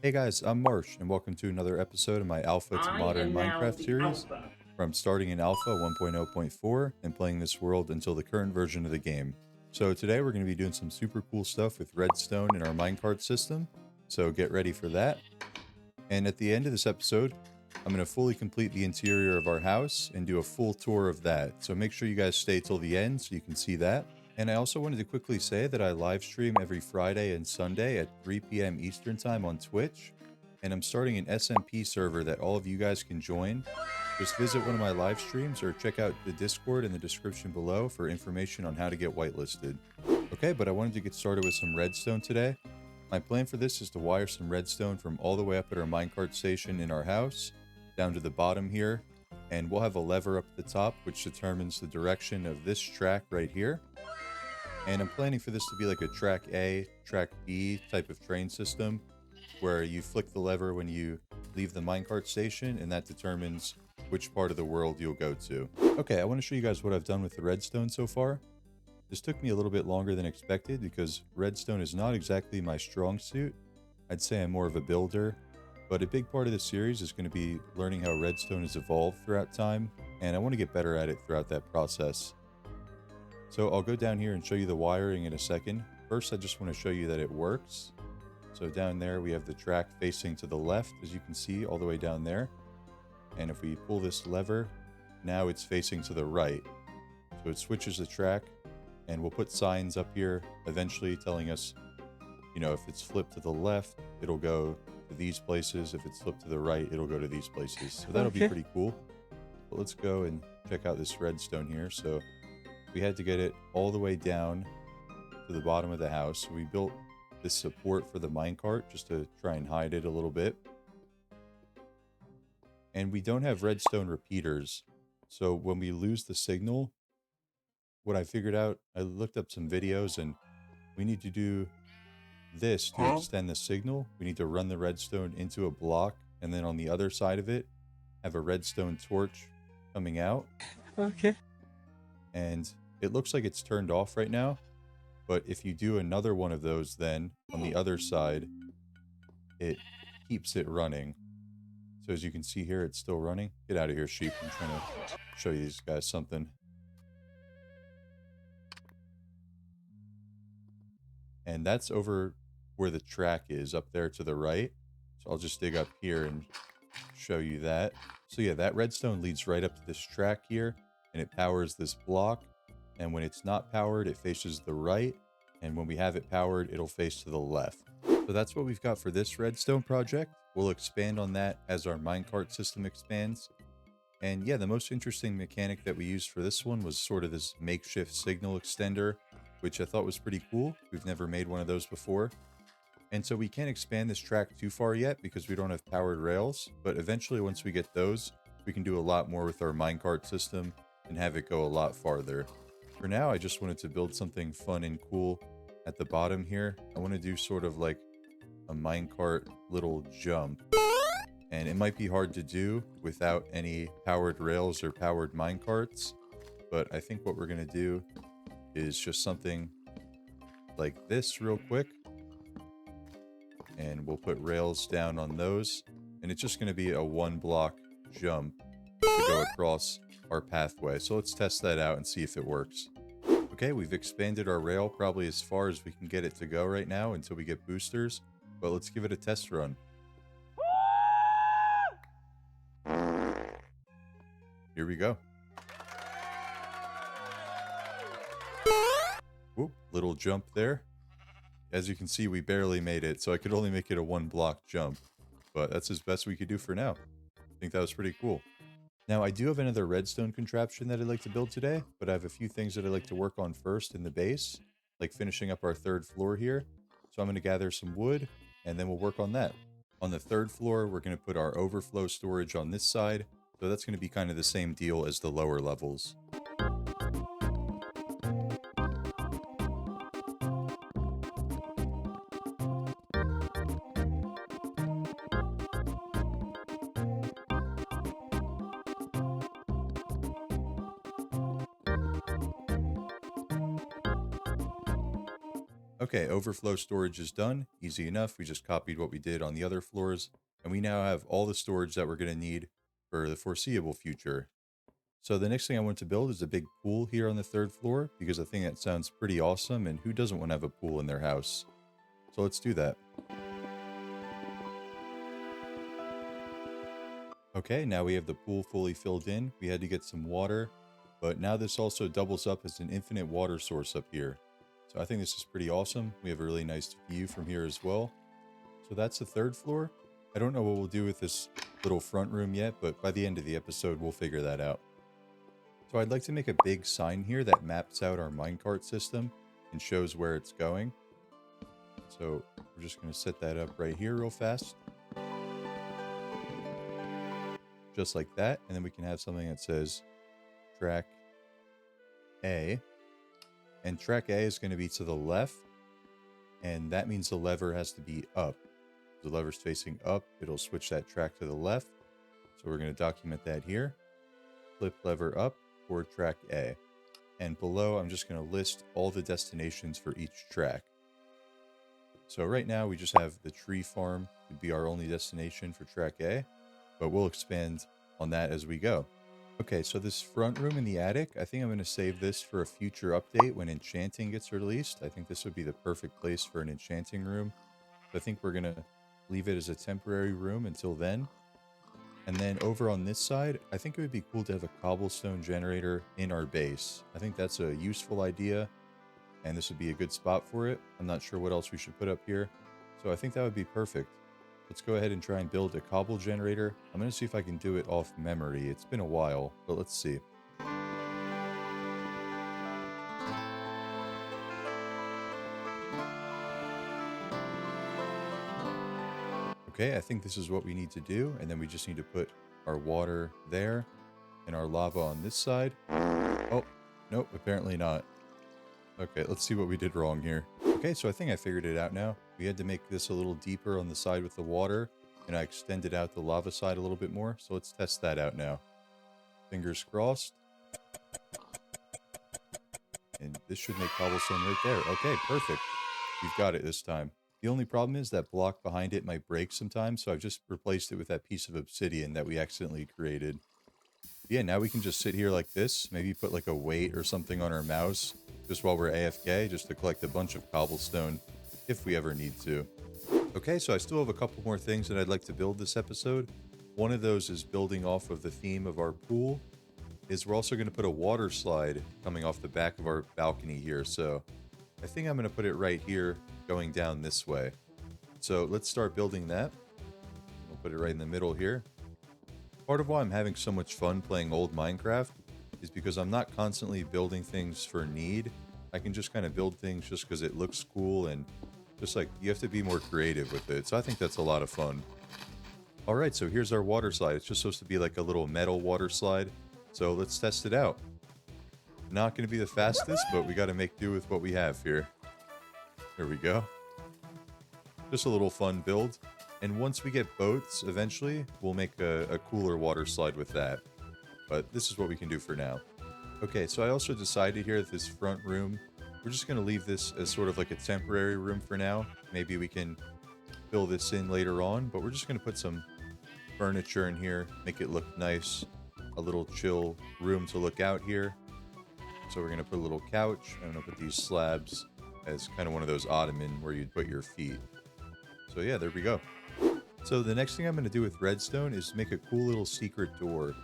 Hey guys, I'm Marsh, and welcome to another episode of my Alpha to I Modern am now Minecraft the series, alpha. where I'm starting in Alpha 1.0.4 and playing this world until the current version of the game. So today we're going to be doing some super cool stuff with Redstone in our minecart system, so get ready for that. And at the end of this episode, I'm going to fully complete the interior of our house and do a full tour of that. So make sure you guys stay till the end so you can see that. And I also wanted to quickly say that I live stream every Friday and Sunday at 3 p.m. Eastern Time on Twitch. And I'm starting an SMP server that all of you guys can join. Just visit one of my live streams or check out the Discord in the description below for information on how to get whitelisted. Okay, but I wanted to get started with some redstone today. My plan for this is to wire some redstone from all the way up at our minecart station in our house down to the bottom here, and we'll have a lever up at the top which determines the direction of this track right here. And I'm planning for this to be like a track A, track B type of train system where you flick the lever when you leave the minecart station and that determines which part of the world you'll go to. Okay, I want to show you guys what I've done with the redstone so far. This took me a little bit longer than expected because redstone is not exactly my strong suit. I'd say I'm more of a builder, but a big part of the series is going to be learning how redstone has evolved throughout time, and I want to get better at it throughout that process. So I'll go down here and show you the wiring in a second. First, I just want to show you that it works. So down there, we have the track facing to the left, as you can see, all the way down there. And if we pull this lever, now it's facing to the right. So it switches the track, and we'll put signs up here eventually telling us, you know, if it's flipped to the left, it'll go to these places. If it's flipped to the right, it'll go to these places. So that'll be pretty cool. But let's go and check out this redstone here. So we had to get it all the way down to the bottom of the house. So we built this support for the minecart just to try and hide it a little bit. And we don't have redstone repeaters. So when we lose the signal, what I figured out, I looked up some videos and we need to do this to extend the signal. We need to run the redstone into a block and then on the other side of it, have a redstone torch coming out. Okay. And it looks like it's turned off right now. But if you do another one of those, then on the other side, it keeps it running. So as you can see here, it's still running. Get out of here, sheep. I'm trying to show you these guys something. And that's over where the track is, up there to the right. So I'll just dig up here and show you that. So yeah, that redstone leads right up to this track here, and it powers this block. And when it's not powered, it faces the right. And when we have it powered, it'll face to the left. So that's what we've got for this redstone project. We'll expand on that as our minecart system expands. And yeah, the most interesting mechanic that we used for this one was sort of this makeshift signal extender, which I thought was pretty cool. We've never made one of those before. And so we can't expand this track too far yet because we don't have powered rails. But eventually, once we get those, we can do a lot more with our minecart system and have it go a lot farther. For now, I just wanted to build something fun and cool at the bottom here. I want to do sort of like a minecart little jump. And it might be hard to do without any powered rails or powered minecarts. But I think what we're going to do is just something like this real quick. And we'll put rails down on those. And it's just going to be a 1-block jump to go across our pathway. So let's test that out and see if it works. Okay, we've expanded our rail probably as far as we can get it to go right now until we get boosters. But let's give it a test run. Here we go. Whoop, little jump there. As you can see, we barely made it, so I could only make it a 1-block jump. But that's as best we could do for now. I think that was pretty cool. Now, I do have another redstone contraption that I'd like to build today, but I have a few things that I'd like to work on first in the base, like finishing up our 3rd floor here. So I'm going to gather some wood, and then we'll work on that. On the 3rd floor, we're going to put our overflow storage on this side, so that's going to be kind of the same deal as the lower levels. Okay, overflow storage is done. Easy enough. We just copied what we did on the other floors, and we now have all the storage that we're going to need for the foreseeable future. So the next thing I want to build is a big pool here on the third floor, because I think that sounds pretty awesome, and who doesn't want to have a pool in their house? So let's do that. Okay, now we have the pool fully filled in. We had to get some water, but now this also doubles up as an infinite water source up here. So I think this is pretty awesome. We have a really nice view from here as well. So that's the third floor. I don't know what we'll do with this little front room yet, but by the end of the episode, we'll figure that out. So I'd like to make a big sign here that maps out our minecart system and shows where it's going. So we're just going to set that up right here real fast. Just like that. And then we can have something that says track A. And track A is going to be to the left. And that means the lever has to be up. If the lever's facing up, it'll switch that track to the left. So we're going to document that here. Flip lever up for track A. And below, I'm just going to list all the destinations for each track. So right now, we just have the tree farm to be our only destination for track A. But we'll expand on that as we go. Okay, so this front room in the attic, I think I'm going to save this for a future update when enchanting gets released. I think this would be the perfect place for an enchanting room. So I think we're going to leave it as a temporary room until then. And then over on this side, I think it would be cool to have a cobblestone generator in our base. I think that's a useful idea, and this would be a good spot for it. I'm not sure what else we should put up here, so I think that would be perfect. Let's go ahead and try and build a cobble generator. I'm going to see if I can do it off memory. It's been a while, but let's see. Okay, I think this is what we need to do, and then we just need to put our water there and our lava on this side. Oh, nope, apparently not. Okay, let's see what we did wrong here. Okay, so I think I figured it out now. We had to make this a little deeper on the side with the water, and I extended out the lava side a little bit more. So let's test that out now. Fingers crossed. And this should make cobblestone right there. Okay, perfect. We've got it this time. The only problem is that block behind it might break sometimes, so I've just replaced it with that piece of obsidian that we accidentally created. Yeah, now we can just sit here like this, maybe put like a weight or something on our mouse, just while we're AFK, just to collect a bunch of cobblestone, if we ever need to. Okay, so I still have a couple more things that I'd like to build this episode. One of those is building off of the theme of our pool, is we're also going to put a water slide coming off the back of our balcony here, so I think I'm going to put it right here, going down this way. So let's start building that. We'll put it right in the middle here. Part of why I'm having so much fun playing old Minecraft is because I'm not constantly building things for need. I can just kind of build things just because it looks cool, and just like you have to be more creative with it. So I think that's a lot of fun. All right, so here's our water slide. It's just supposed to be like a little metal water slide. So let's test it out. Not going to be the fastest, but we got to make do with what we have here. There we go. Just a little fun build. And once we get boats, eventually, we'll make a cooler water slide with that. But this is what we can do for now. Okay, so I also decided here that this front room, we're just going to leave this as sort of like a temporary room for now. Maybe we can fill this in later on, but we're just going to put some furniture in here, make it look nice. A little chill room to look out here. So we're going to put a little couch. I'm going to put these slabs as kind of one of those ottoman where you'd put your feet. So yeah, there we go. So the next thing I'm going to do with redstone is make a cool little secret door.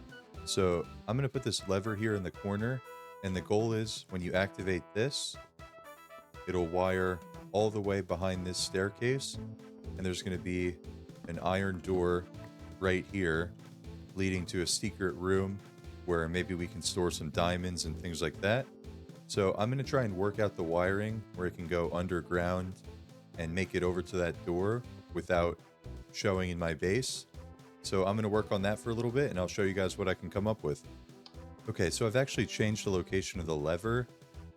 So I'm going to put this lever here in the corner, and the goal is when you activate this, it'll wire all the way behind this staircase, and there's going to be an iron door right here leading to a secret room where maybe we can store some diamonds and things like that. So I'm going to try and work out the wiring where it can go underground and make it over to that door without showing in my base. So I'm going to work on that for a little bit, and I'll show you guys what I can come up with. Okay, so I've actually changed the location of the lever.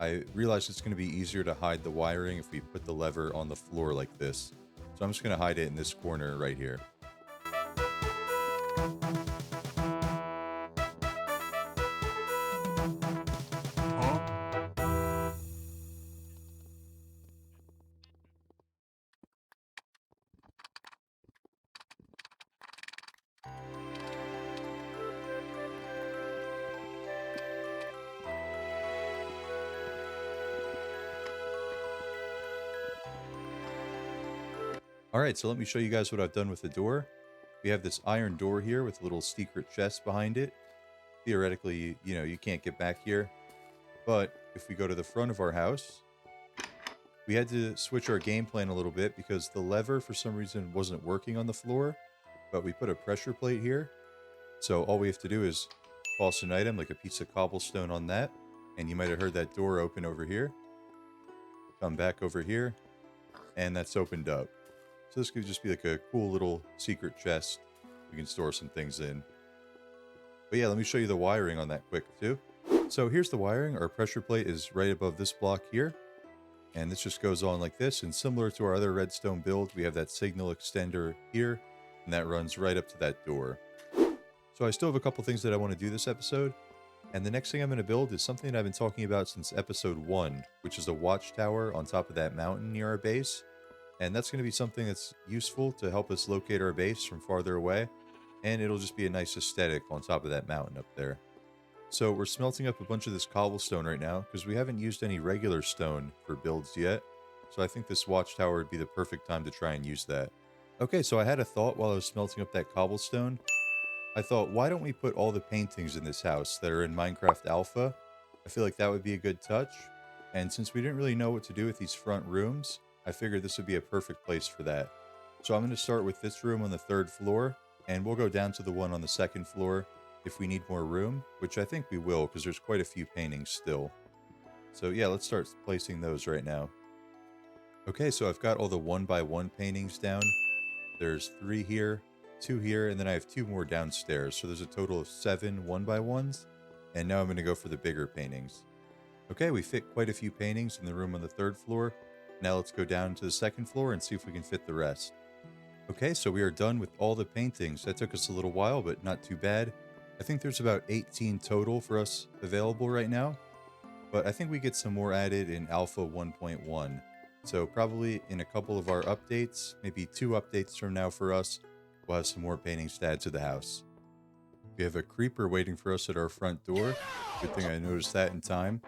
I realized it's going to be easier to hide the wiring if we put the lever on the floor like this. So I'm just going to hide it in this corner right here. All right, so let me show you guys what I've done with the door. We have this iron door here with a little secret chest behind it. Theoretically, you can't get back here. But if we go to the front of our house, we had to switch our game plan a little bit because the lever for some reason wasn't working on the floor. But we put a pressure plate here. So all we have to do is toss an item like a piece of cobblestone on that. And you might have heard that door open over here. Come back over here. And that's opened up. So this could just be like a cool little secret chest you can store some things in. But yeah, let me show you the wiring on that quick too. So here's the wiring. Our pressure plate is right above this block here. And this just goes on like this. And similar to our other redstone build, we have that signal extender here. And that runs right up to that door. So I still have a couple things that I want to do this episode. And the next thing I'm going to build is something that I've been talking about since episode 1, which is a watchtower on top of that mountain near our base. And that's going to be something that's useful to help us locate our base from farther away. And it'll just be a nice aesthetic on top of that mountain up there. So we're smelting up a bunch of this cobblestone right now because we haven't used any regular stone for builds yet. So I think this watchtower would be the perfect time to try and use that. Okay, so I had a thought while I was smelting up that cobblestone. I thought, why don't we put all the paintings in this house that are in Minecraft Alpha? I feel like that would be a good touch. And since we didn't really know what to do with these front rooms, I figured this would be a perfect place for that. So I'm going to start with this room on the 3rd floor, and we'll go down to the one on the 2nd floor if we need more room, which I think we will because there's quite a few paintings still. So yeah, let's start placing those right now. Okay, so I've got all the 1x1 paintings down. There's 3 here, 2 here, and then I have 2 more downstairs. So there's a total of 7 1x1s, and now I'm going to go for the bigger paintings. Okay, we fit quite a few paintings in the room on the 3rd floor. Now let's go down to the 2nd floor and see if we can fit the rest. Okay, so we are done with all the paintings. That took us a little while, but not too bad. I think there's about 18 total for us available right now. But I think we get some more added in Alpha 1.1. So probably in a couple of our updates, maybe 2 updates from now for us, we'll have some more paintings to add to the house. We have a creeper waiting for us at our front door. Good thing I noticed that in time.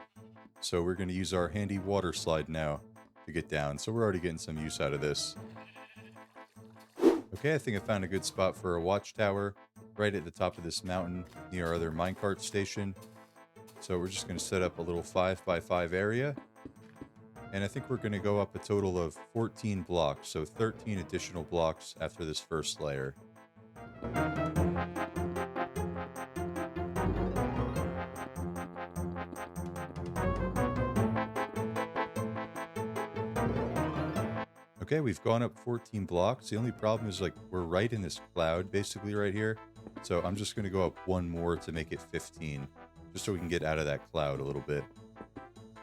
So we're going to use our handy water slide now to get down. So we're already getting some use out of this. Okay, I think I found a good spot for a watchtower right at the top of this mountain near our other minecart station. So we're just going to set up a little 5x5 area. And I think we're going to go up a total of 14 blocks, so 13 additional blocks after this first layer. Okay, we've gone up 14 blocks. The only problem is, like, we're right in this cloud, basically, right here. So I'm just going to go up 1 more to make it 15, just so we can get out of that cloud a little bit.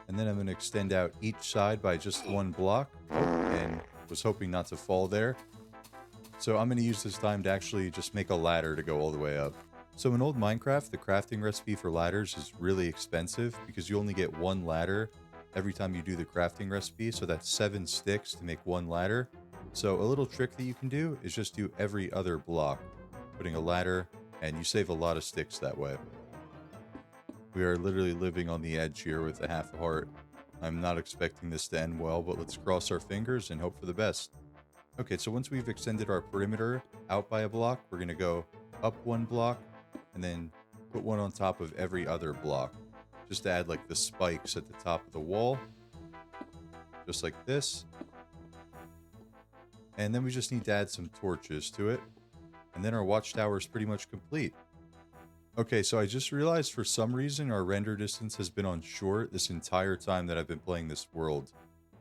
And then I'm going to extend out each side by just 1 block, and was hoping not to fall there. So I'm going to use this time to actually just make a ladder to go all the way up. So in old Minecraft, the crafting recipe for ladders is really expensive because you only get 1 ladder every time you do the crafting recipe, so that's 7 sticks to make 1 ladder. So a little trick that you can do is just do every other block, putting a ladder, and you save a lot of sticks that way. We are literally living on the edge here with a half a heart. I'm not expecting this to end well, but let's cross our fingers and hope for the best. Okay, so once we've extended our perimeter out by a block, we're going to go up 1 block, and then put 1 on top of every other block. Just to add like the spikes at the top of the wall. Just like this. And then we just need to add some torches to it. And then our watchtower is pretty much complete. Okay, so I just realized for some reason our render distance has been on short this entire time that I've been playing this world.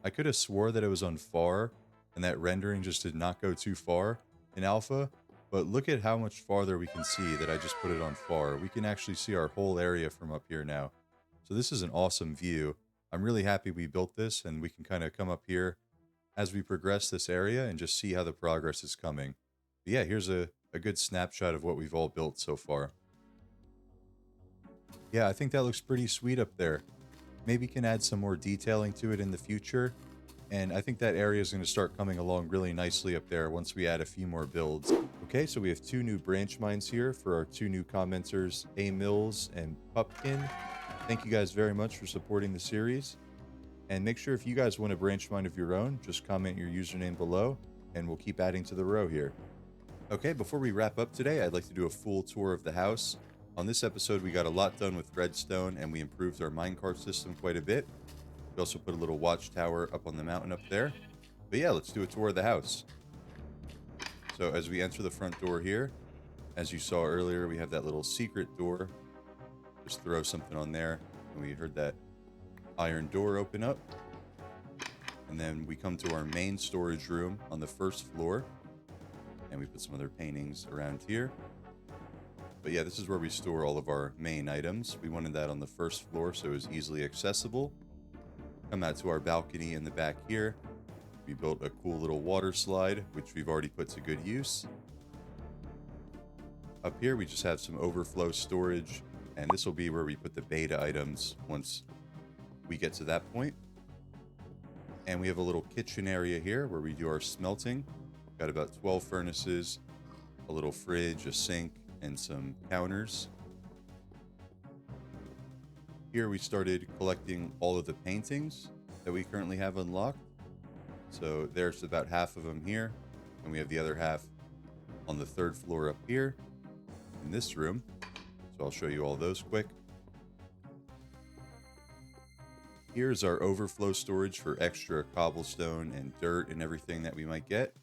I could have swore that it was on far, and that rendering just did not go too far in alpha. But look at how much farther we can see that I just put it on far. We can actually see our whole area from up here now. So this is an awesome view. I'm really happy we built this, and we can kind of come up here as we progress this area and just see how the progress is coming. But yeah, here's a good snapshot of what we've all built so far. Yeah, I think that looks pretty sweet up there. Maybe can add some more detailing to it in the future. And I think that area is going to start coming along really nicely up there once we add a few more builds. Okay, so we have 2 new branch mines here for our 2 new commenters, A Mills and Pupkin. Thank you guys very much for supporting the series. And make sure if you guys want a branch mine of your own, just comment your username below, and we'll keep adding to the row here. Okay, before we wrap up today, I'd like to do a full tour of the house. On this episode, we got a lot done with redstone, and we improved our minecart system quite a bit. We also put a little watchtower up on the mountain up there. But yeah, let's do a tour of the house. So as we enter the front door here, as you saw earlier, we have that little secret door. Just throw something on there, and we heard that iron door open up. And then we come to our main storage room on the first floor, and we put some other paintings around here. But yeah, this is where we store all of our main items. We wanted that on the first floor so it was easily accessible. Come out to our balcony in the back here. We built a cool little water slide, which we've already put to good use. Up here, we just have some overflow storage, and this will be where we put the beta items once we get to that point. And we have a little kitchen area here where we do our smelting. Got about 12 furnaces, a little fridge, a sink, and some counters. Here we started collecting all of the paintings that we currently have unlocked. So there's about half of them here, and we have the other half on the third floor up here in this room. So I'll show you all those quick. Here's our overflow storage for extra cobblestone and dirt and everything that we might get.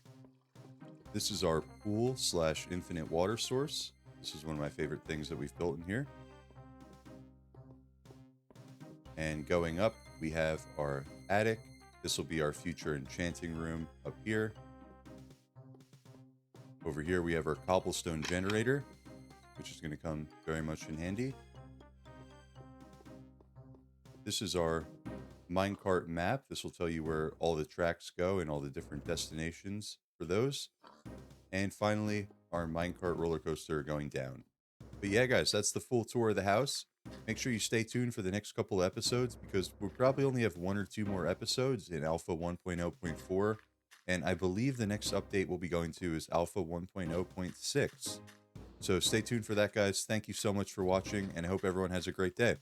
This is our pool / infinite water source. This is one of my favorite things that we've built in here. And going up, we have our attic. This will be our future enchanting room up here. Over here, we have our cobblestone generator, which is going to come very much in handy. This is our minecart map. This will tell you where all the tracks go and all the different destinations for those. And finally, our minecart roller coaster going down. But yeah, guys, that's the full tour of the house. Make sure you stay tuned for the next couple episodes because we'll probably only have 1 or 2 more episodes in Alpha 1.0.4. And I believe the next update we'll be going to is Alpha 1.0.6. So stay tuned for that, guys. Thank you so much for watching, and I hope everyone has a great day.